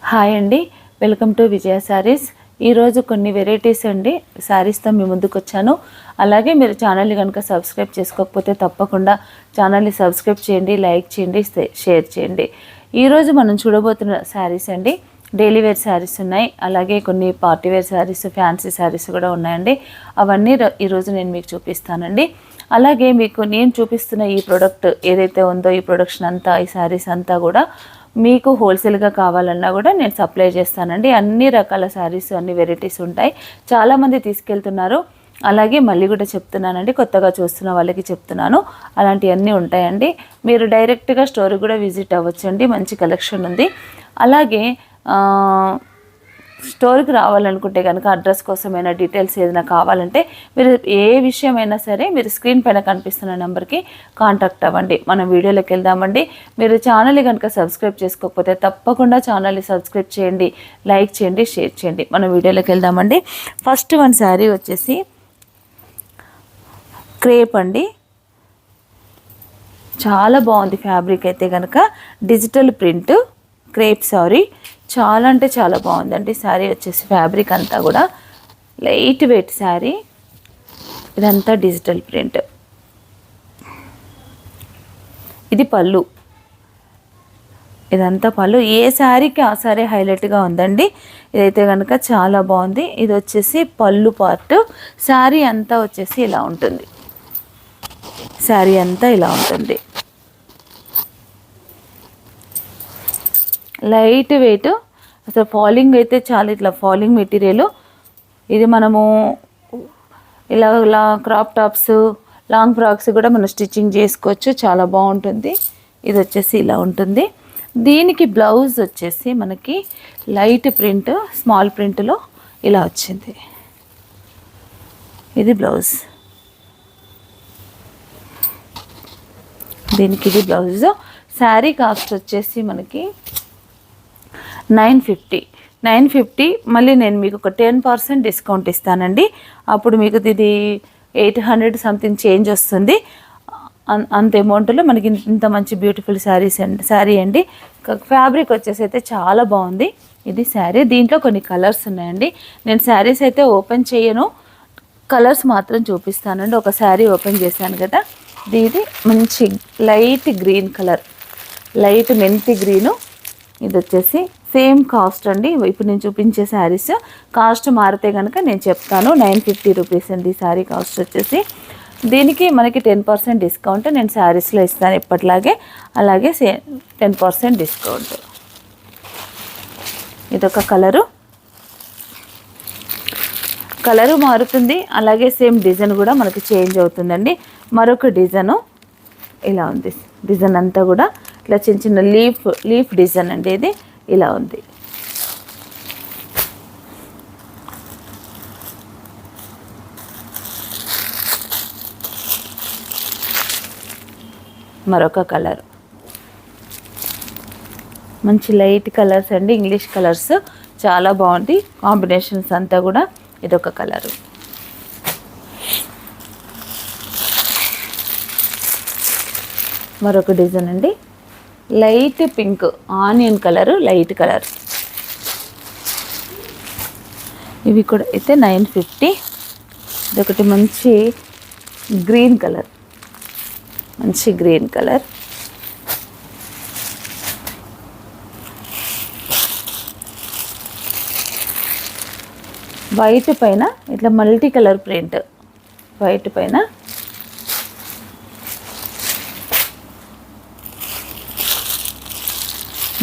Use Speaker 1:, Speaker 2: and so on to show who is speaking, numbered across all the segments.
Speaker 1: Hi అండి, welcome to విజయ శారీస్. ఈరోజు కొన్ని వెరైటీస్ అండి శారీస్తో మీ ముందుకు వచ్చాను. అలాగే మీరు ఛానల్ని కనుక సబ్స్క్రైబ్ చేసుకోకపోతే తప్పకుండా ఛానల్ని సబ్స్క్రైబ్ చేయండి, లైక్ చేయండి, షేర్ చేయండి. ఈరోజు మనం చూడబోతున్న శారీస్ అండి డైలీ వేర్ శారీస్ ఉన్నాయి, అలాగే కొన్ని party wear saris, fancy saris కూడా ఉన్నాయండి. అవన్నీ ఈరోజు నేను మీకు చూపిస్తానండి. అలాగే మీకు నేను చూపిస్తున్న ఈ ప్రోడక్ట్ ఏదైతే ఉందో ఈ ప్రొడక్షన్ అంతా, ఈ శారీస్ అంతా కూడా మీకు హోల్సేల్గా కావాలన్నా కూడా నేను సప్లై చేస్తానండి. అన్ని రకాల శారీస్, అన్ని వెరైటీస్ ఉంటాయి. చాలామంది తీసుకెళ్తున్నారు. అలాగే మళ్ళీ కూడా చెప్తున్నానండి, కొత్తగా చూస్తున్న వాళ్ళకి చెప్తున్నాను, అలాంటివన్నీ ఉంటాయండి. మీరు డైరెక్ట్గా స్టోర్కి కూడా విజిట్ అవ్వచ్చండి, మంచి కలెక్షన్ ఉంది. అలాగే స్టోర్కి రావాలనుకుంటే కనుక అడ్రస్ కోసమైనా డీటెయిల్స్ ఏదైనా కావాలంటే మీరు ఏ విషయమైనా సరే మీరు స్క్రీన్ పైన కనిపిస్తున్న నెంబర్కి కాంటాక్ట్ అవ్వండి. మనం వీడియోలోకి వెళ్దామండి. మీరు ఛానల్ని కనుక సబ్స్క్రైబ్ చేసుకోకపోతే తప్పకుండా ఛానల్ని సబ్స్క్రైబ్ చేయండి, లైక్ చేయండి, షేర్ చేయండి. మనం వీడియోలోకి వెళ్దామండి. ఫస్ట్ వన్ శారీ వచ్చేసి క్రేప్ అండి. చాలా బాగుంది ఫ్యాబ్రిక్ అయితే కనుక, డిజిటల్ ప్రింట్ క్రేప్ సారీ. చాలా అంటే చాలా బాగుందండి శారీ వచ్చేసి. ఫ్యాబ్రిక్ అంతా కూడా లైట్ వెయిట్ శారీ. ఇదంతా డిజిటల్ ప్రింట్. ఇది పళ్ళు. ఇదంతా పళ్ళు. ఏ శారీకి ఆ శారీ హైలైట్గా ఉందండి. ఇదైతే కనుక చాలా బాగుంది. ఇది వచ్చేసి పళ్ళు పార్ట్. శారీ అంతా వచ్చేసి ఇలా ఉంటుంది. శారీ అంతా ఇలా ఉంటుంది. లైట్ వెయిట్, అసలు ఫాలింగ్ అయితే చాలా, ఇట్లా ఫాలింగ్ మెటీరియల్. ఇది మనము ఇలా క్రాప్ టాప్స్, లాంగ్ ఫ్రాక్స్ కూడా మనం స్టిచ్చింగ్ చేసుకోవచ్చు, చాలా బాగుంటుంది. ఇది వచ్చేసి ఇలా ఉంటుంది. దీనికి బ్లౌజ్ వచ్చేసి మనకి లైట్ ప్రింట్, స్మాల్ ప్రింట్లో ఇలా వచ్చింది. ఇది బ్లౌజ్. దీనికి ఇది బ్లౌజ్. శారీ కాస్ట్ వచ్చేసి మనకి 950. మళ్ళీ నేను మీకు ఒక 10% డిస్కౌంట్ ఇస్తానండి. అప్పుడు మీకు ఇది 800 సంథింగ్ చేంజ్ వస్తుంది. అంత అమౌంట్లో మనకి ఇంత మంచి బ్యూటిఫుల్ శారీ అండి. ఫ్యాబ్రిక్ వచ్చేసి అయితే చాలా బాగుంది. ఇది శారీ. దీంట్లో కొన్ని కలర్స్ ఉన్నాయండి. నేను శారీస్ అయితే ఓపెన్ చేయను, కలర్స్ మాత్రం చూపిస్తానండి. ఒక శారీ ఓపెన్ చేశాను కదా, ఇది మంచి లైట్ గ్రీన్ కలర్, లైట్ మెంతి గ్రీను. ఇది వచ్చేసి సేమ్ కాస్ట్ అండి. ఇప్పుడు నేను చూపించే శారీస్ కాస్ట్ మారితే కనుక నేను చెప్తాను. 950 రూపీస్ అండి శారీ కాస్ట్ వచ్చేసి. దీనికి మనకి 10% డిస్కౌంట్ నేను శారీస్లో ఇస్తాను ఎప్పటిలాగే. అలాగే 10% డిస్కౌంట్. ఇదొక కలరు మారుతుంది. అలాగే సేమ్ డిజైన్ కూడా మనకి చేంజ్ అవుతుందండి. మరొక డిజైను ఇలా ఉంది. డిజైన్ అంతా కూడా ఇట్లా చిన్న చిన్న లీఫ్ డిజైన్ అండి. ఇది ఇలా ఉంది. మరొక కలర్, మంచి లైట్ కలర్స్ అండి, ఇంగ్లీష్ కలర్స్, చాలా బాగుంది కాంబినేషన్స్ అంతా కూడా. ఇదొక కలరు. మరొక డిజైన్ అండి, light pink, onion colour, light colour. ఇవి కూడా అయితే 950. ఇదొకటి మంచి గ్రీన్ కలర్, మంచి గ్రీన్ కలర్. వైట్ పైన ఇట్లా మల్టీ కలర్ ప్రింట్, వైట్ పైన.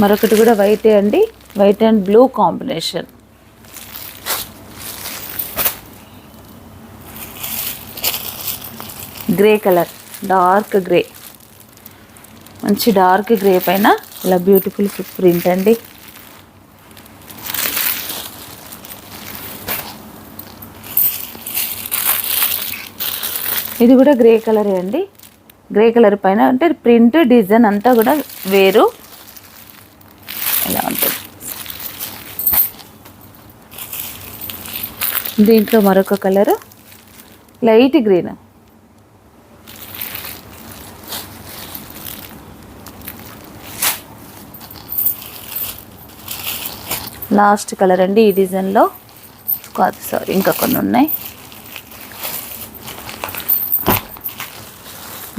Speaker 1: మరొకటి కూడా వైటే అండి, white and blue combination. Grey colour, dark grey, మంచి డార్క్ గ్రే పైన ఇలా బ్యూటిఫుల్ ప్రింట్ అండి. ఇది కూడా గ్రే కలరే అండి. గ్రే కలర్ పైన అంటే ప్రింట్ డిజైన్ అంతా కూడా వేరు, ఇలా ఉంటుంది. దీంట్లో మరొక colour light green. Last colour అండి ఈ డిజైన్లో. కాదు సారీ, ఇంకా కొన్ని ఉన్నాయి.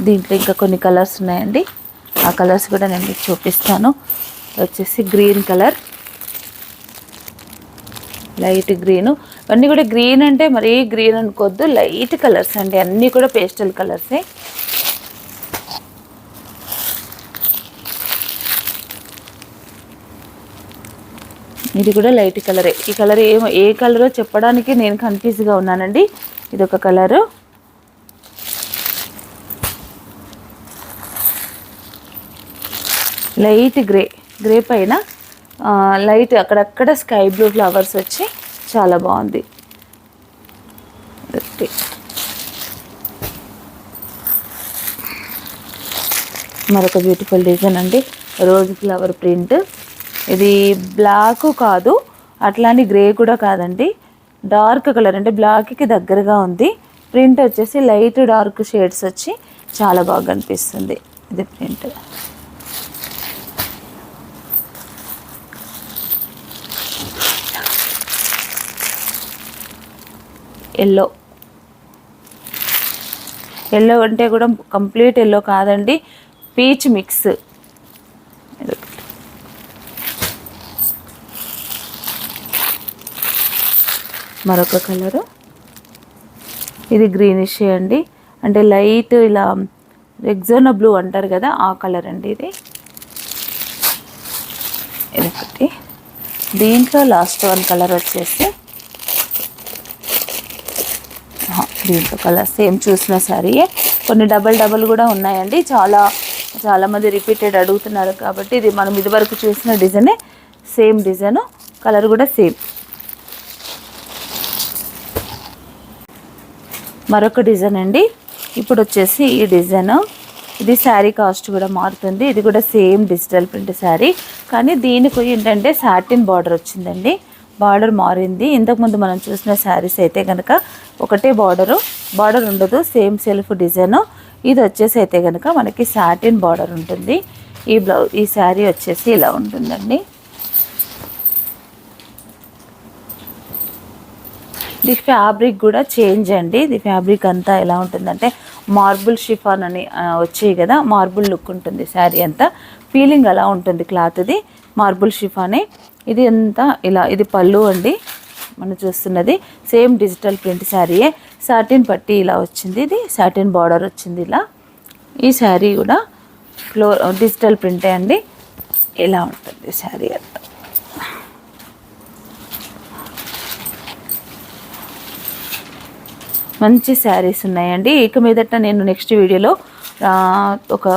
Speaker 1: దీంట్లో ఇంకా కొన్ని కలర్స్ ఉన్నాయండి. ఆ కలర్స్ కూడా నేను మీకు చూపిస్తాను. వచ్చేసి గ్రీన్ కలర్, లైట్ గ్రీను. ఇవన్నీ కూడా గ్రీన్ అంటే మరీ గ్రీన్ అనుకోవద్దు, లైట్ కలర్స్ అండి. అన్నీ కూడా పేస్టల్ కలర్సే. ఇది కూడా లైట్ కలరే. ఈ కలర్ ఏ కలరో చెప్పడానికి నేను కన్ఫ్యూజ్గా ఉన్నానండి. ఇదొక కలరు. లైట్ గ్రే పైన లైట్ అక్కడక్కడ స్కై బ్లూ ఫ్లవర్స్ వచ్చి చాలా బాగుంది. మరొక బ్యూటిఫుల్ డిజైన్ అండి, రోజ్ ఫ్లవర్ ప్రింట్. ఇది బ్లాక్ కాదు, అట్లానే గ్రే కూడా కాదండి, డార్క్ కలర్ అంటే బ్లాక్కి దగ్గరగా ఉంది. ప్రింట్ వచ్చేసి లైట్ డార్క్ షేడ్స్ వచ్చి చాలా బాగా అనిపిస్తుంది. ఇది ప్రింట్. ఎల్లో అంటే కూడా కంప్లీట్ ఎల్లో కాదండి, పీచ్ మిక్స్. మరొక కలరు, ఇది గ్రీనిష్ అండి, అంటే లైట్ ఇలా రెగ్జోనా బ్లూ అంటారు కదా, ఆ కలర్ అండి ఇది. ఇదొకటి. దీంట్లో లాస్ట్ వన్ కలర్ వచ్చేసి దీంట్లో కలర్ సేమ్ చూసిన శారీయే, కొన్ని డబల్ కూడా ఉన్నాయండి. చాలామంది రిపీటెడ్ అడుగుతున్నారు కాబట్టి ఇది మనం ఇదివరకు చూసిన డిజైనే, సేమ్ డిజైన్, కలర్ కూడా సేమ్. మరొక డిజైన్ అండి. ఇప్పుడు వచ్చేసి ఈ డిజైన్, ఇది శారీ కాస్ట్ కూడా మారుతుంది. ఇది కూడా సేమ్ డిజిటల్ ప్రింట్ శారీ, కానీ దీనికి ఏంటంటే సాటిన్ బార్డర్ వచ్చిందండి. బార్డర్ మారింది. ఇంతకుముందు మనం చూసిన శారీస్ అయితే కనుక ఒకటే బార్డర్ ఉండదు, సేమ్ సెల్ఫ్ డిజైన్. ఇది వచ్చేసి అయితే కనుక మనకి సాటిన్ బార్డర్ ఉంటుంది. ఈ శారీ వచ్చేసి ఇలా ఉంటుందండి. ఇది ఫ్యాబ్రిక్ కూడా చేంజ్ అండి. ఇది ఫ్యాబ్రిక్ అంతా ఎలా ఉంటుందంటే మార్బుల్ షిఫాన్ అని వచ్చాయి కదా, మార్బుల్ లుక్ ఉంటుంది శారీ అంతా, ఫీలింగ్ అలా ఉంటుంది. క్లాత్ది మార్బుల్ షిఫానే. ఇది అంతా ఇలా, ఇది పళ్ళు అండి మనం చూస్తున్నది. సేమ్ డిజిటల్ ప్రింట్ శారీయే, సాటిన్ పట్టి ఇలా వచ్చింది. ఇది సాటిన్ బార్డర్ వచ్చింది ఇలా. ఈ శారీ కూడా డిజిటల్ ప్రింటే అండి. ఇలా ఉంటుంది శారీ అంతా. మంచి శారీస్ ఉన్నాయండి. ఇక మీదట నేను నెక్స్ట్ వీడియోలో ఒక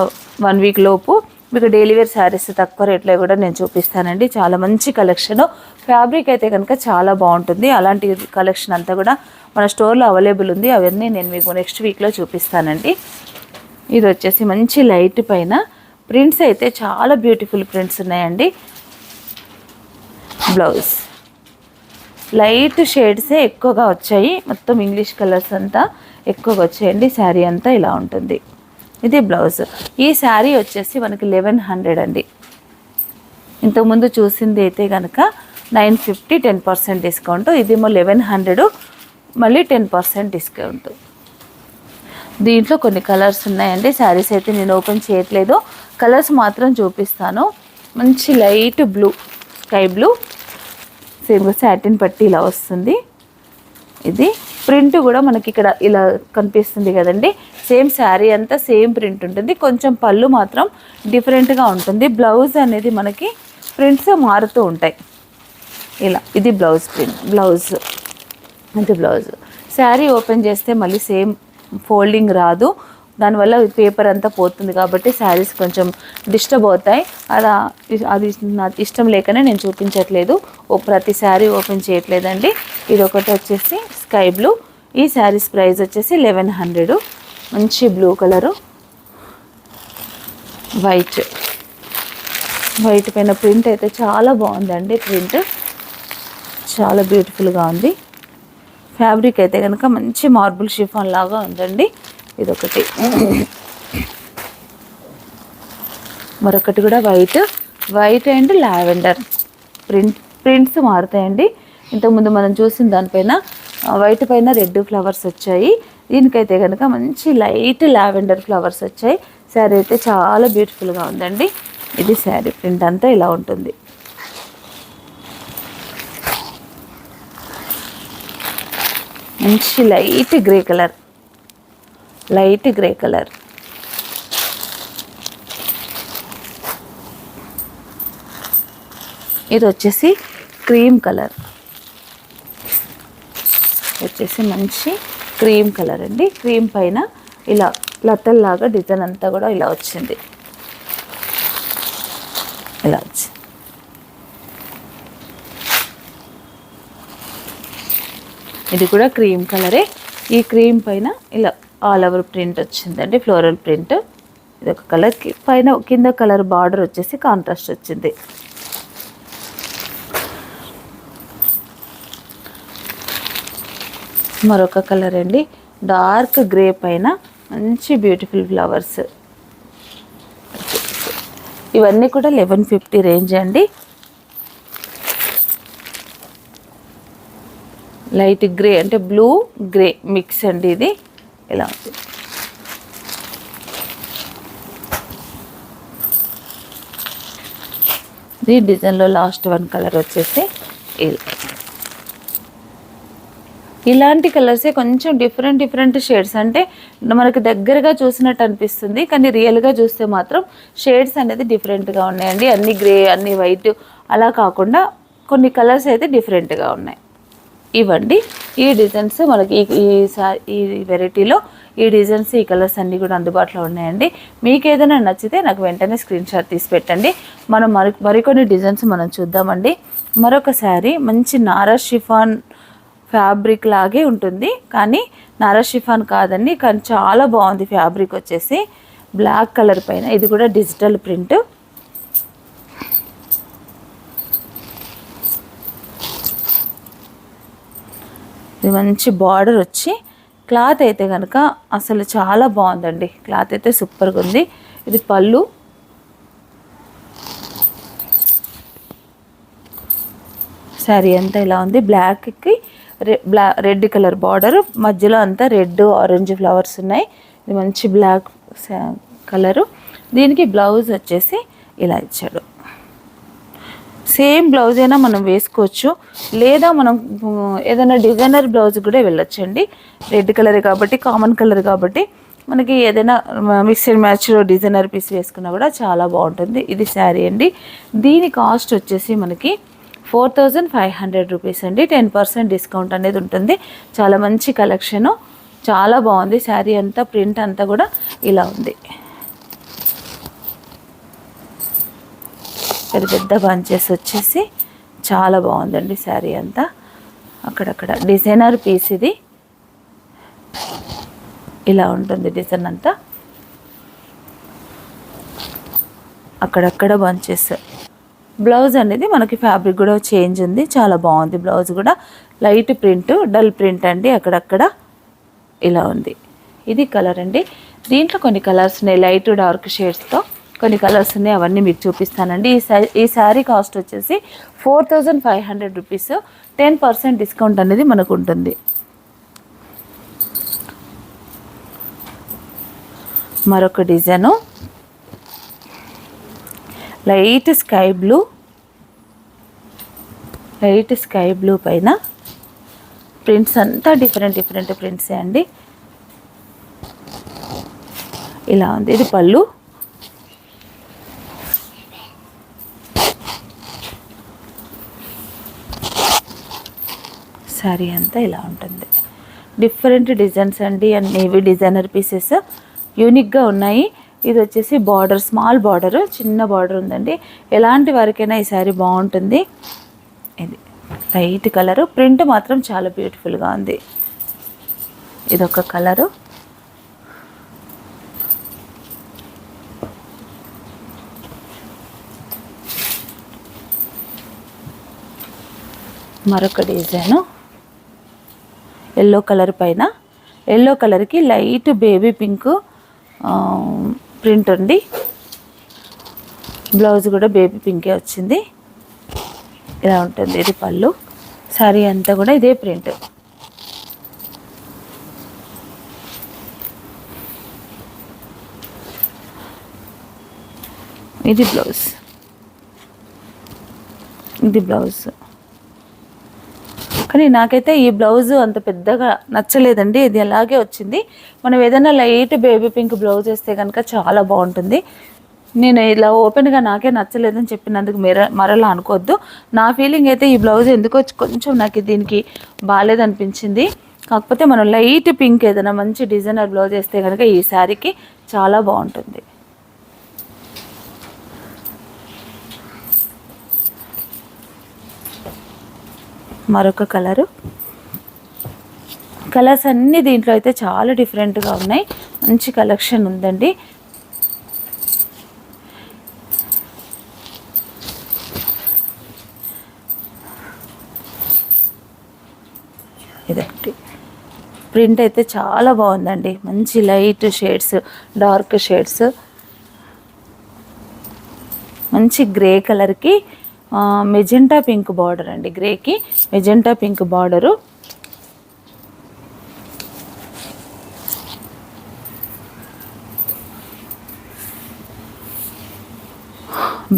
Speaker 1: 1 వీక్ లోపు మీకు డైలీ వేర్ శారీస్ తక్కువ రేట్లో కూడా నేను చూపిస్తానండి. చాలా మంచి కలెక్షన్, ఫ్యాబ్రిక్ అయితే కనుక చాలా బాగుంటుంది. అలాంటి కలెక్షన్ అంతా కూడా మన స్టోర్లో అవైలబుల్ ఉంది. అవన్నీ నేను మీకు నెక్స్ట్ వీక్లో చూపిస్తానండి. ఇది వచ్చేసి మంచి లైట్ పైన ప్రింట్స్ అయితే చాలా బ్యూటిఫుల్ ప్రింట్స్ ఉన్నాయండి. బ్లౌజ్ లైట్ షేడ్సే ఎక్కువగా వచ్చాయి, మొత్తం ఇంగ్లీష్ కలర్స్ అంతా ఎక్కువగా వచ్చాయండి. శారీ అంతా ఇలా ఉంటుంది. ఇది బ్లౌజ్. ఈ శారీ వచ్చేసి మనకి 1100 అండి. ఇంతకుముందు చూసింది అయితే కనుక 950, 10% డిస్కౌంట్. ఇదేమో 1100, మళ్ళీ 10% డిస్కౌంట్. దీంట్లో కొన్ని కలర్స్ ఉన్నాయండి. శారీస్ అయితే నేను ఓపెన్ చేయట్లేదు, కలర్స్ మాత్రం చూపిస్తాను. మంచి లైట్ బ్లూ, స్కై బ్లూ, సేమ్గా సాటిన్ పట్టి ఇలా వస్తుంది. ఇది ప్రింట్ కూడా మనకి ఇక్కడ ఇలా కనిపిస్తుంది కదండి. సేమ్ శారీ అంతా సేమ్ ప్రింట్ ఉంటుంది, కొంచెం పళ్ళు మాత్రం డిఫరెంట్గా ఉంటుంది. బ్లౌజ్ అనేది మనకి ప్రింట్స్ మారుతూ ఉంటాయి ఇలా. ఇది బ్లౌజ్ ప్రింట్, బ్లౌజ్ అంటే బ్లౌజ్. శారీ ఓపెన్ చేస్తే మళ్ళీ సేమ్ ఫోల్డింగ్ రాదు, దానివల్ల పేపర్ అంతా పోతుంది కాబట్టి శారీస్ కొంచెం డిస్టర్బ్ అవుతాయి. అది నాకు ఇష్టం లేకనే నేను చూపించట్లేదు, ప్రతి శారీ ఓపెన్ చేయట్లేదండి. ఇది ఒకటి వచ్చేసి స్కై బ్లూ. ఈ శారీస్ ప్రైస్ వచ్చేసి 1100. మంచి బ్లూ కలరు, వైట్ పైన ప్రింట్ అయితే చాలా బాగుందండి. ప్రింట్ చాలా బ్యూటిఫుల్గా ఉంది. ఫ్యాబ్రిక్ అయితే కనుక మంచి మార్బుల్ షిఫాన్ లాగా ఉందండి. ఇదొకటి. మరొకటి కూడా వైట్ అండ్ లావెండర్ ప్రింట్స్ మారుతాయండి. ఇంతకుముందు మనం చూసిన దానిపైన వైట్ పైన రెడ్ ఫ్లవర్స్ వచ్చాయి. దీనికైతే కనుక మంచి లైట్ లావెండర్ ఫ్లవర్స్ వచ్చాయి. శారీ అయితే చాలా బ్యూటిఫుల్గా ఉందండి. ఇది శారీ ప్రింట్ అంతా ఇలా ఉంటుంది. మంచి light grey colour, light grey colour. ఇది వచ్చేసి క్రీమ్ కలర్, వచ్చేసి మంచి క్రీమ్ కలర్ అండి. క్రీమ్ పైన ఇలా లతల్లాగా డిజైన్ అంతా కూడా ఇలా వచ్చింది, ఇలా వచ్చింది. ఇది కూడా క్రీమ్ కలరే. ఈ క్రీమ్ పైన ఇలా ఆల్ ఓవర్ ప్రింట్ వచ్చిందండి, ఫ్లోరల్ ప్రింట్. ఇది ఒక కలర్. పైన కింద కలర్ బార్డర్ వచ్చేసి కాంట్రాస్ట్ వచ్చింది. మరొక కలర్ అండి, డార్క్ గ్రే పైన మంచి బ్యూటిఫుల్ ఫ్లవర్స్. ఇవన్నీ కూడా 1150 రేంజ్ అండి. లైట్ గ్రే అంటే బ్లూ గ్రే మిక్స్ అండి. ఇది ఇలా ఉంది. ఈ డిజైన్లో లాస్ట్ వన్ కలర్ వచ్చేసి ఇలాంటి కలర్సే కొంచెం డిఫరెంట్ షేడ్స్. అంటే మనకు దగ్గరగా చూసినట్టు అనిపిస్తుంది, కానీ రియల్గా చూస్తే మాత్రం షేడ్స్ అనేది డిఫరెంట్గా ఉన్నాయండి. అన్ని గ్రే, అన్ని వైట్ అలా కాకుండా కొన్ని కలర్స్ అయితే డిఫరెంట్గా ఉన్నాయి. ఇవ్వండి ఈ డిజైన్స్ మనకి ఈ వెరైటీలో ఈ డిజైన్స్, ఈ కలర్స్ అన్నీ కూడా అందుబాటులో ఉన్నాయండి. మీకు ఏదైనా నచ్చితే నాకు వెంటనే స్క్రీన్ షాట్ తీసి పెట్టండి. మనం మరికొన్ని డిజైన్స్ మనం చూద్దామండి. మరొక శారీ మంచి నారా షిఫాన్ ఫ్యాబ్రిక్ లాగే ఉంటుంది, కానీ నారా షిఫాన్ కాదండి. కానీ చాలా బాగుంది ఫ్యాబ్రిక్ వచ్చేసి. బ్లాక్ కలర్ పైన ఇది కూడా డిజిటల్ ప్రింట్. ఇది మంచి బార్డర్ వచ్చి, క్లాత్ అయితే కనుక అసలు చాలా బాగుందండి. క్లాత్ అయితే సూపర్గా ఉంది. ఇది పళ్ళు. శారీ అంతా ఇలా ఉంది. బ్లాక్కి రెడ్ కలర్ బార్డర్, మధ్యలో అంతా రెడ్ ఆరెంజ్ ఫ్లవర్స్ ఉన్నాయి. ఇది మంచి బ్లాక్ కలరు. దీనికి బ్లౌజ్ వచ్చేసి ఇలా ఇచ్చాడు. సేమ్ బ్లౌజ్ అయినా మనం వేసుకోవచ్చు, లేదా మనం ఏదైనా డిజైనర్ బ్లౌజ్ కూడా వెళ్ళొచ్చండి. రెడ్ కలర్ కాబట్టి, కామన్ కలర్ కాబట్టి మనకి ఏదైనా మిక్స్డ్ మ్యాచ్లో డిజైనర్ పీస్ వేసుకున్నా కూడా చాలా బాగుంటుంది. ఇది శారీ అండి. దీని కాస్ట్ వచ్చేసి మనకి 4500 రూపీస్ అండి. 10% డిస్కౌంట్ అనేది ఉంటుంది. చాలా మంచి కలెక్షను, చాలా బాగుంది. శారీ అంతా ప్రింట్ అంతా కూడా ఇలా ఉంది. పెద్ద పెద్ద బంచెస్ వచ్చేసి చాలా బాగుందండి శారీ అంతా. అక్కడక్కడ డిజైనర్ పీస్ ఇది ఇలా ఉంటుంది. డిజైన్ అంతా అక్కడక్కడ బంచెస్. బ్లౌజ్ అనేది మనకి ఫ్యాబ్రిక్ కూడా చేంజ్ ఉంది, చాలా బాగుంది. బ్లౌజ్ కూడా లైట్ ప్రింట్, డల్ ప్రింట్ అండి. అక్కడక్కడ ఇలా ఉంది. ఇది కలర్ అండి. దీంట్లో కొన్ని కలర్స్ ఉన్నాయి, లైట్ డార్క్ షేడ్స్తో కొన్ని కలర్స్ ఉన్నాయి. అవన్నీ మీకు చూపిస్తానండి. ఈ శారీ కాస్ట్ వచ్చేసి 4500 రూపీస్. 10% డిస్కౌంట్ అనేది మనకు ఉంటుంది. మరొక డిజైను లైట్ స్కై బ్లూ పైన ప్రింట్స్ అంతా డిఫరెంట్ ప్రింట్సే అండి. ఇలా ఉంది. ఇది పళ్ళు. శారీ అంతా ఇలా ఉంటుంది. డిఫరెంట్ డిజైన్స్ అండి, అన్ని ఇవి డిజైనర్ పీసెస్ యూనిక్గా ఉన్నాయి. ఇది వచ్చేసి బార్డర్, స్మాల్ బార్డర్, చిన్న బార్డర్ ఉందండి. ఎలాంటి వారికైనా ఈ శారీ బాగుంటుంది. ఇది లైట్ కలరు, ప్రింట్ మాత్రం చాలా బ్యూటిఫుల్గా ఉంది. ఇదొక కలరు. మరొక డిజైను ఎల్లో కలర్ పైన, ఎల్లో కలర్కి లైట్ బేబీ పింక్ ప్రింట్ ఉంది. బ్లౌజ్ కూడా బేబీ పింకే వచ్చింది. ఇలా ఉంటుంది. ఇది పళ్ళు. శారీ అంతా కూడా ఇదే ప్రింట్. ఇది బ్లౌజ్. ఇది బ్లౌజ్. కానీ నాకైతే ఈ బ్లౌజ్ అంత పెద్దగా నచ్చలేదండి. ఇది అలాగే వచ్చింది. మనం ఏదైనా లైట్ బేబీ పింక్ బ్లౌజ్ వేస్తే కనుక చాలా బాగుంటుంది. నేను ఇలా ఓపెన్గా నాకే నచ్చలేదని చెప్పినందుకు మరలా అనుకోవద్దు. నా ఫీలింగ్ అయితే ఈ బ్లౌజ్ ఎందుకో కొంచెం నాకు దీనికి బాగాలేదనిపించింది. కాకపోతే మనం లైట్ పింక్ ఏదైనా మంచి డిజైనర్ బ్లౌజ్ వేస్తే కనుక ఈ శారీకి చాలా బాగుంటుంది. మరొక కలరు. కలర్స్ అన్నీ దీంట్లో అయితే చాలా డిఫరెంట్గా ఉన్నాయి. మంచి కలెక్షన్ ఉందండి. ఇదండి ప్రింట్ అయితే చాలా బాగుందండి. మంచి లైట్ షేడ్స్, డార్క్ షేడ్స్, మంచి గ్రే కలర్కి మెజెంటా పింక్ బార్డర్ అండి. గ్రేకి మెజెంటా పింక్ బార్డరు.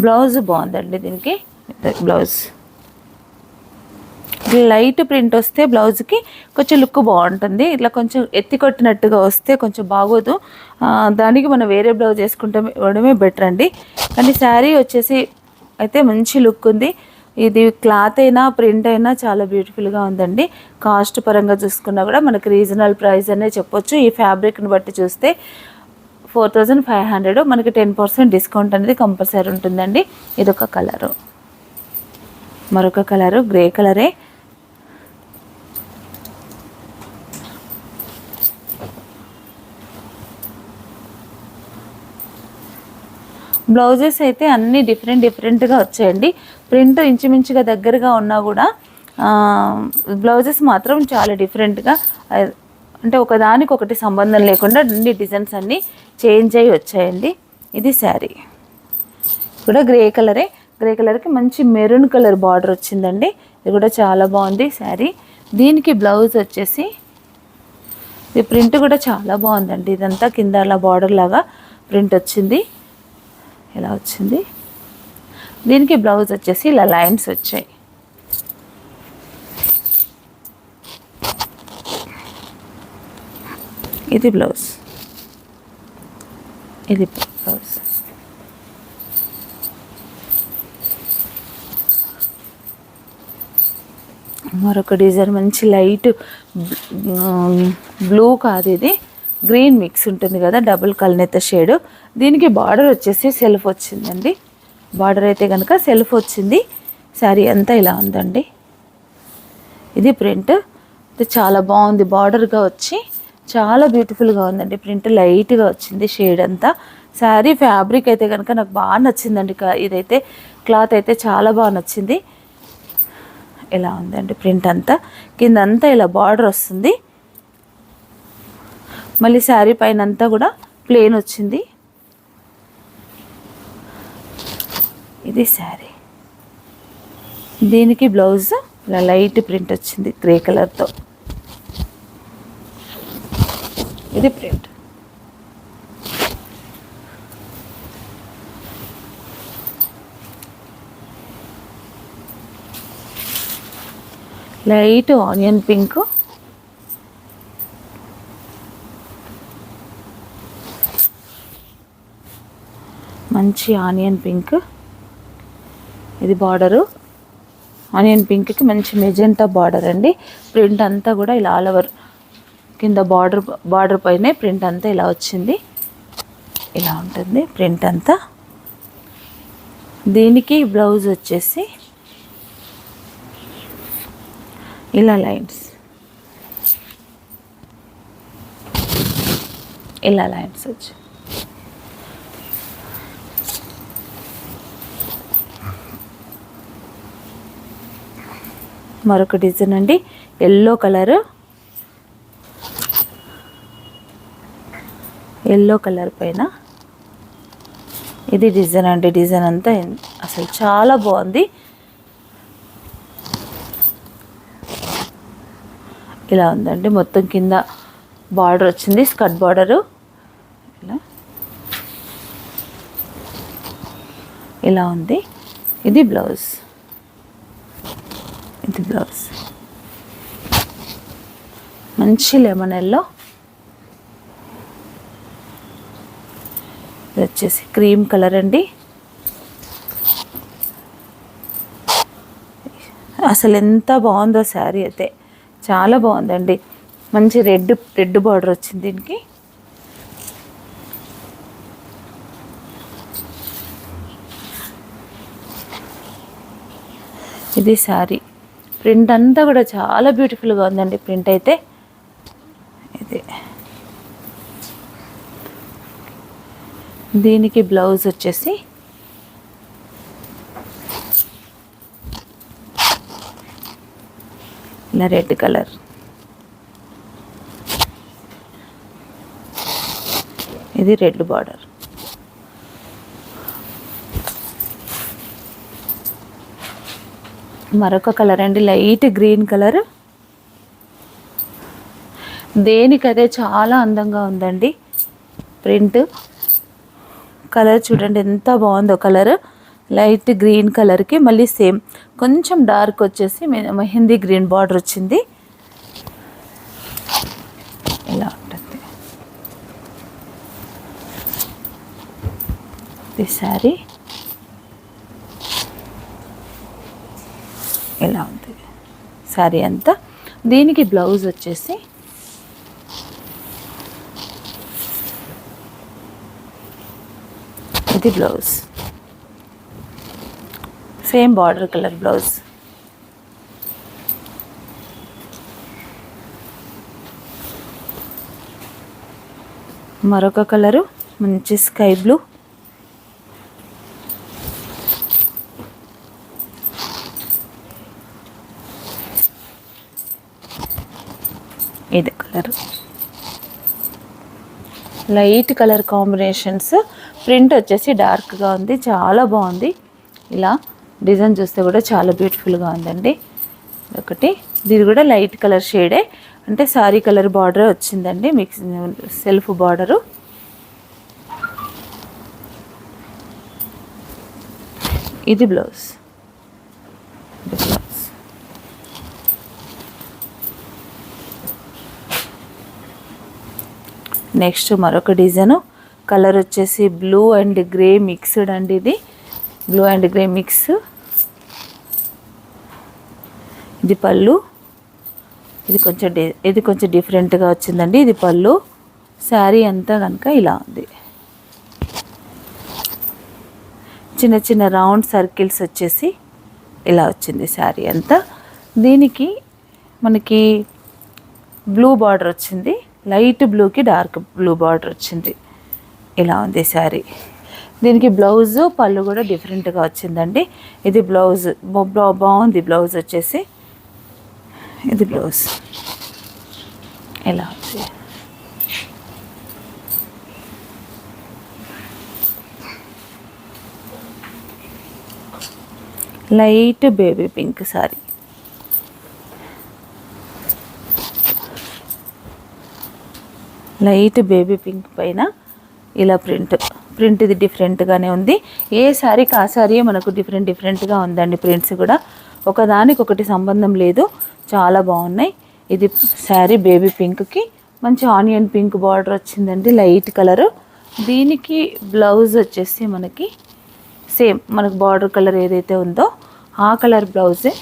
Speaker 1: బ్లౌజ్ బాగుందండి. దీనికి బ్లౌజ్ లైట్ ప్రింట్ వస్తే బ్లౌజ్కి కొంచెం లుక్ బాగుంటుంది. ఇట్లా కొంచెం ఎత్తి కొట్టినట్టుగా వస్తే కొంచెం బాగోదు. దానికి మనం వేరే బ్లౌజ్ వేసుకుంటే ఇవ్వడమే బెటర్ అండి. కానీ శారీ వచ్చేసి అయితే మంచి లుక్ ఉంది. ఇది క్లాత్ అయినా ప్రింట్ అయినా చాలా బ్యూటిఫుల్గా ఉందండి. కాస్ట్ పరంగా చూసుకున్నా కూడా మనకి రీజనల్ ప్రైస్ అనే చెప్పొచ్చు. ఈ ఫ్యాబ్రిక్ని బట్టి చూస్తే 4500, మనకి 10% డిస్కౌంట్ అనేది కంపల్సరీ ఉంటుందండి. ఇదొక కలరు. మరొక కలరు గ్రే కలరే. బ్లౌజెస్ అయితే అన్నీ డిఫరెంట్గా వచ్చాయండి. ప్రింట్ ఇంచుమించుగా దగ్గరగా ఉన్నా కూడా బ్లౌజెస్ మాత్రం చాలా డిఫరెంట్గా, అంటే ఒకదానికి ఒకటి సంబంధం లేకుండా అన్ని డిజైన్స్ అన్నీ చేంజ్ అయ్యి వచ్చాయండి. ఇది శారీ కూడా గ్రే కలరే. గ్రే కలర్కి మంచి మెరూన్ కలర్ బార్డర్ వచ్చిందండి. ఇది కూడా చాలా బాగుంది శారీ. దీనికి బ్లౌజ్ వచ్చేసి ఈ ప్రింట్ కూడా చాలా బాగుందండి. ఇదంతా కింద అలా బార్డర్ లాగా ప్రింట్ వచ్చింది. ఇలా వచ్చింది. దీనికి బ్లౌజ్ వచ్చేసి ఇలా లైన్స్ వచ్చాయి. ఇది బ్లౌజ్. ఇది బ్లౌజ్. మరొక డిజైన్ మంచి లైట్ బ్లూ కాదు, ఇది గ్రీన్ మిక్స్ ఉంటుంది కదా, డబుల్ కల్నేత షేడ్. దీనికి బార్డర్ వచ్చేసి సెల్ఫ్ వచ్చిందండి. బార్డర్ అయితే కనుక సెల్ఫ్ వచ్చింది. శారీ అంతా ఇలా ఉందండి. ఇది ప్రింట్. ఇది చాలా బాగుంది. బార్డర్గా వచ్చి చాలా బ్యూటిఫుల్గా ఉందండి. ప్రింట్ లైట్గా వచ్చింది షేడ్ అంతా. శారీ ఫ్యాబ్రిక్ అయితే కనుక నాకు బాగా నచ్చిందండి. ఇదైతే క్లాత్ అయితే చాలా బాగా నచ్చింది. ఇలా ఉందండి ప్రింట్ అంతా. కింద అంతా ఇలా బార్డర్ వస్తుంది. మళ్ళీ శారీ పైన అంతా కూడా ప్లెయిన్ వచ్చింది. ఇది శారీ. దీనికి బ్లౌజ్ ఇలా లైట్ ప్రింట్ వచ్చింది గ్రే కలర్తో. ఇది ప్రింట్. లైట్ ఆనియన్ పింక్, మంచి ఆనియన్ పింక్. ఇది బార్డరు. ఆనియన్ పింక్కి మంచి మెజెంటా బార్డర్ అండి. ప్రింట్ అంతా కూడా ఇలా ఆల్ ఓవర్ కింద బార్డర్ పైనే ప్రింట్ అంతా ఇలా వచ్చింది. ఇలా ఉంటుంది ప్రింట్ అంతా. దీనికి బ్లౌజ్ వచ్చేసి ఇలా లైన్స్, ఇలా లైన్స్ వచ్చి మరొక డిజైన్ అండి. ఎల్లో కలర్, ఎల్లో కలర్ పైన ఇది డిజైన్ అండి. డిజైన్ అంతా అసలు చాలా బాగుంది. ఇలా ఉందండి. మొత్తం కింద బార్డర్ వచ్చింది, స్కర్ట్ బార్డరు ఇలా ఉంది. ఇది బ్లౌజ్, ఇది బ్లౌజ్ మంచి లెమన్ ఎల్లో. ఇది వచ్చేసి క్రీమ్ కలర్ అండి. అసలు ఎంత బాగుందో శారీ అయితే, చాలా బాగుందండి. మంచి రెడ్ బార్డర్ వచ్చింది దీనికి. ఇది శారీ ప్రింట్ అంతా కూడా చాలా బ్యూటిఫుల్గా ఉందండి. ప్రింట్ అయితే ఇది. దీనికి బ్లౌజ్ వచ్చేసి ఇలా రెడ్ కలర్. ఇది రెడ్ బార్డర్. మరొక కలర్ అండి, లైట్ గ్రీన్ కలర్. దేనికదే చాలా అందంగా ఉందండి ప్రింట్. కలర్ చూడండి ఎంత బాగుందో. కలర్ లైట్ గ్రీన్ కలర్కి మళ్ళీ సేమ్ కొంచెం డార్క్ వచ్చేసి మెహందీ గ్రీన్ బార్డర్ వచ్చింది. ఇలా ఉంటుంది ఈ శారీ. ఇలా ఉంది శారీ అంతా. దీనికి బ్లౌజ్ వచ్చేసి ఇది blouse, same border colour blouse. మరొక కలరు మంచి స్కై బ్లూ. ఇది colour, light colour combinations. Print వచ్చేసి డార్క్గా ఉంది, చాలా బాగుంది. ఇలా డిజైన్ చూస్తే కూడా చాలా బ్యూటిఫుల్గా ఉందండి. ఒకటి దీని కూడా లైట్ కలర్ షేడే, అంటే సారీ కలర్ బార్డర్ వచ్చిందండి, మిక్స్ సెల్ఫ్ బార్డరు. ఇది బ్లౌజ్, నెక్స్ట్ మరొక డిజైను. కలర్ వచ్చేసి బ్లూ అండ్ గ్రే మిక్స్డ్ అండి. ఇది బ్లూ అండ్ గ్రే మిక్స్. ఇది పళ్ళు. ఇది కొంచెం డిఫరెంట్గా వచ్చిందండి. ఇది పళ్ళు. శారీ అంతా కనుక ఇలా ఉంది. చిన్న చిన్న రౌండ్ సర్కిల్స్ వచ్చేసి ఇలా వచ్చింది శారీ అంతా. దీనికి మనకి బ్లూ బార్డర్ వచ్చింది, లైట్ బ్లూకి డార్క్ బ్లూ బార్డర్ వచ్చింది. ఇలా ఉంది శారీ. దీనికి బ్లౌజ్ పళ్ళు కూడా డిఫరెంట్గా వచ్చిందండి. ఇది బ్లౌజ్ బాగుంది. బ్లౌజ్ వచ్చేసి ఇది బ్లౌజ్ ఇలా ఉంది. Light baby pink sari. Light baby pink పైన ఇలా ప్రింట్ ఇది డిఫరెంట్గానే ఉంది. ఏ శారీకి ఆ శారీ మనకు డిఫరెంట్గా ఉందండి. ప్రింట్స్ కూడా ఒకదానికొకటి సంబంధం లేదు, చాలా బాగున్నాయి. ఇది శారీ బేబీ పింక్కి మంచి ఆనియన్ పింక్ బార్డర్ వచ్చిందండి, లైట్ కలరు. దీనికి బ్లౌజ్ వచ్చేసి మనకి సేమ్ మనకు బార్డర్ కలర్ ఏదైతే ఉందో ఆ కలర్ బ్లౌజే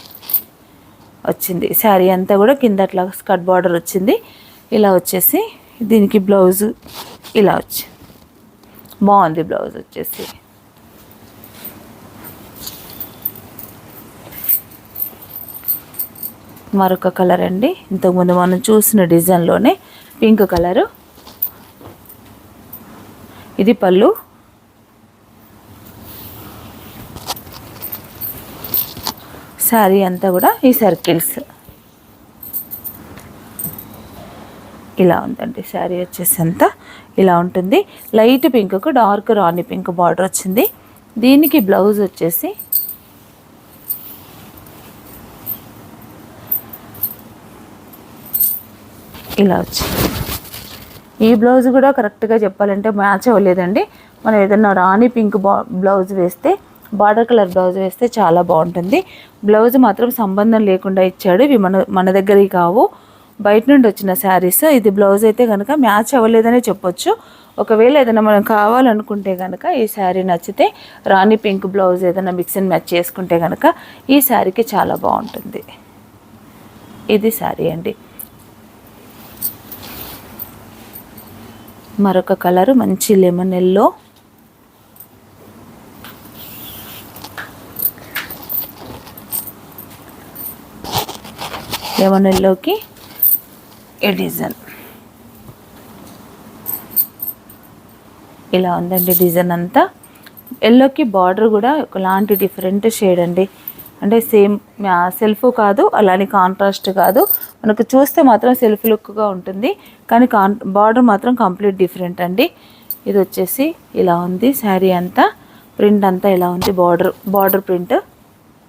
Speaker 1: వచ్చింది. శారీ అంతా కూడా కింద అట్లా స్కర్ట్ బార్డర్ వచ్చింది. ఇలా వచ్చేసి దీనికి బ్లౌజ్ ఇలా వచ్చింది, బాగుంది బ్లౌజ్ వచ్చేసి. మరొక కలర్ అండి, ఇంతకుముందు మనం చూసిన డిజైన్లోనే పింక్ కలరు. ఇది పళ్ళు. శారీ అంతా కూడా ఈ సర్కిల్స్ ఇలా ఉందండి. శారీ వచ్చేసి అంతా ఇలా ఉంటుంది. లైట్ పింక్కు డార్క్ రాణి పింక్ బార్డర్ వచ్చింది. దీనికి బ్లౌజ్ వచ్చేసి ఇలా వచ్చింది. ఈ బ్లౌజ్ కూడా కరెక్ట్గా చెప్పాలంటే మ్యాచ్ అవ్వలేదండి. మనం ఏదైనా రాణి పింక్ బ్లౌజ్ వేస్తే, బార్డర్ కలర్ బ్లౌజ్ వేస్తే చాలా బాగుంటుంది. బ్లౌజ్ మాత్రం సంబంధం లేకుండా ఇచ్చాడు. ఇవి మన దగ్గరికి కావు, బయట నుండి వచ్చిన శారీస్. ఇది బ్లౌజ్ అయితే కనుక మ్యాచ్ అవ్వలేదనే చెప్పొచ్చు. ఒకవేళ ఏదైనా మనం కావాలనుకుంటే కనుక ఈ శారీ నచ్చితే రాణి పింక్ బ్లౌజ్ ఏదైనా మిక్స్ అండ్ మ్యాచ్ చేసుకుంటే కనుక ఈ శారీకి చాలా బాగుంటుంది. ఇది శారీ అండి. మరొక కలరు మంచి లెమన్ ఎల్లో. లెమన్ ఎల్లోకి ఈ డిజైన్ ఇలా ఉందండి. డిజైన్ అంతా ఎల్లోకి బార్డర్ కూడా ఒకలాంటి డిఫరెంట్ షేడ్ అండి. అంటే సేమ్ సెల్ఫ్ కాదు, అలానే కాంట్రాస్ట్ కాదు. మనకు చూస్తే మాత్రం సెల్ఫ్ లుక్గా ఉంటుంది, కానీ బార్డర్ మాత్రం కంప్లీట్ డిఫరెంట్ అండి. ఇది వచ్చేసి ఇలా ఉంది. శారీ అంతా ప్రింట్ అంతా ఇలా ఉంది. బార్డర్ ప్రింట్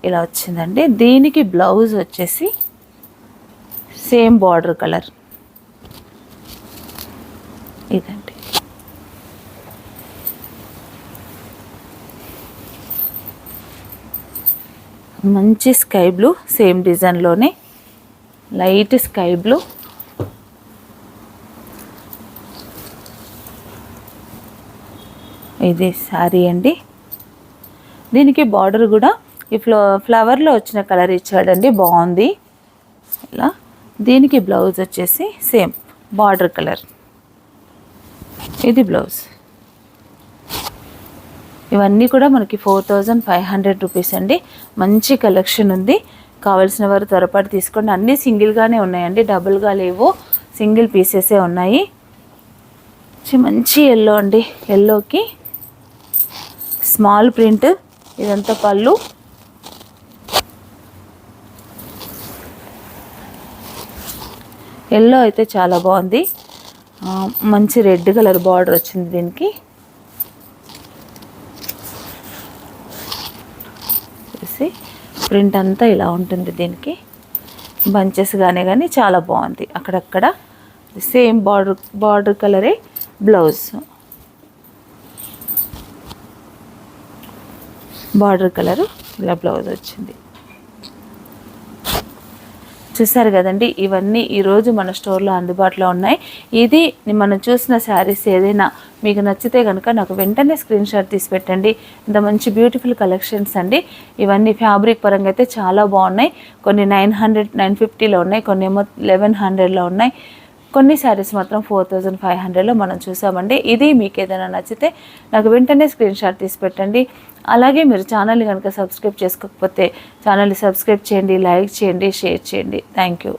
Speaker 1: ఇలా వచ్చిందండి. దీనికి బ్లౌజ్ వచ్చేసి సేమ్ బార్డర్ కలర్ ఇదండి. మంచి స్కై బ్లూ, సేమ్ డిజైన్లోనే లైట్ స్కై బ్లూ. ఇది శారీ అండి. దీనికి బార్డర్ కూడా ఈ ఫ్లవర్లో వచ్చిన కలర్ ఇచ్చాడండి, బాగుంది. ఇలా దీనికి బ్లౌజ్ వచ్చేసి సేమ్ బార్డర్ కలర్. ఇది బ్లౌజ్. ఇవన్నీ కూడా మనకి 4500 రూపీస్ అండి. మంచి కలెక్షన్ ఉంది. కావాల్సిన వారు త్వరపాటు తీసుకోండి. అన్నీ సింగిల్గానే ఉన్నాయండి, డబుల్గా లేవు, సింగిల్ పీసెసే ఉన్నాయి. మంచి ఎల్లో అండి. ఎల్లోకి స్మాల్ ప్రింట్. ఇదంతా పళ్ళు. ఎల్లో అయితే చాలా బాగుంది. మంచి రెడ్ కలర్ బార్డర్ వచ్చింది దీనికి. ప్రింట్ అంతా ఇలా ఉంటుంది. దీనికి బంచెస్ కానీ చాలా బాగుంది. అక్కడక్కడ సేమ్ బార్డర్ కలరే బ్లౌజ్. బార్డర్ కలరు ఇలా బ్లౌజ్ వచ్చింది. చూసారు కదండి, ఇవన్నీ ఈరోజు మన స్టోర్లో అందుబాటులో ఉన్నాయి. ఇది మనం చూసిన శారీస్ ఏదైనా మీకు నచ్చితే కనుక నాకు వెంటనే స్క్రీన్ షాట్ తీసి పెట్టండి. ఇంత మంచి బ్యూటిఫుల్ కలెక్షన్స్ అండి. ఇవన్నీ ఫ్యాబ్రిక్ పరంగా అయితే చాలా బాగున్నాయి. కొన్ని 900, 950లో ఉన్నాయి, కొన్ని ఏమో 1100లో ఉన్నాయి. కొన్ని శారీస్ మాత్రం 4500లో మనం చూసామండి. ఇది మీకు ఏదైనా నచ్చితే నాకు వెంటనే స్క్రీన్ షాట్ తీసి పెట్టండి. అలాగే మీరు ఛానల్ని కనుక సబ్స్క్రైబ్ చేసుకోకపోతే ఛానల్ని సబ్స్క్రైబ్ చేయండి, లైక్ చేయండి, షేర్ చేయండి. Thank you.